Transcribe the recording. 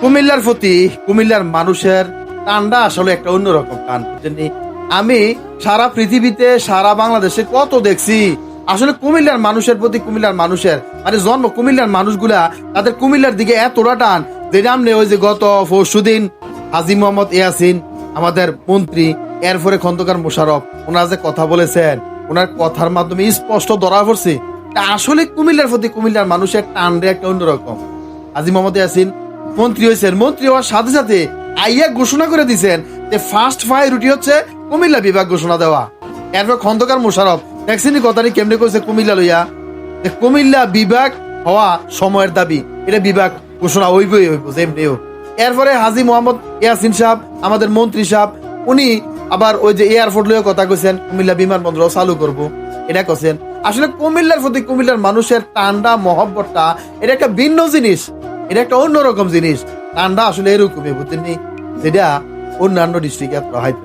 কুমিল্লার প্রতি কুমিল্লার মানুষের টানটা আসলে একটা অন্যরকম টান, বুঝছেন? আমি সারা পৃথিবীতে সারা বাংলাদেশে কত দেখছি আসলে কুমিল্লার মানুষের প্রতি কুমিল্লার মানুষের মানে জন্ম কুমিল্লার মানুষগুলা তাদের কুমিল্লার দিকে এতটা টান যে আমনে ওই যে গত পরশুদিন হাজী মোহাম্মদ ইয়াসিন আমাদের মন্ত্রী, এরপরে খন্দকার মোশাররফ, ওনারা যে কথা বলেছেন ওনার কথার মাধ্যমে স্পষ্ট ধরা পড়ছে আসলে কুমিল্লার প্রতি কুমিল্লার মানুষের টানটা একটা অন্যরকম। হাজী মোহাম্মদ ইয়াসিন মন্ত্রী হয়েছেন, মন্ত্রী হওয়ার সাথে সাথে আইয়া ঘোষণা করে দিয়েছেন যে ফার্স্ট প্রায়োরিটি হচ্ছে কুমিল্লা বিভাগ ঘোষণা দেওয়া। এরপর খন্দকার মোশাররফ দেখছেন কথাটি কেমনে কইছে কুমিল্লা লইয়া, যে কুমিল্লা বিভাগ হওয়া সময়ের দাবি, এটা বিভাগ ঘোষণা হইবই হইব যেমনি হোক। এরপরে হাজী মোহাম্মদ ইয়াসিন সাহেব আমাদের মন্ত্রী সাহেব উনি আবার ওই যে এয়ারপোর্ট লইয়া কথা কইছেন কুমিল্লা বিমানবন্দর চালু করব, এটা কইছেন। আসলে কুমিল্লার প্রতি কুমিল্লার মানুষের টান্ডা মহব্বতটা এটা একটা ভিন্ন জিনিস, এটা একটা অন্যরকম জিনিস। টান্ডা আসলে এরকমই, বুঝছেন, যেটা অন্যান্য ডিস্ট্রিক্টে এত হয়তো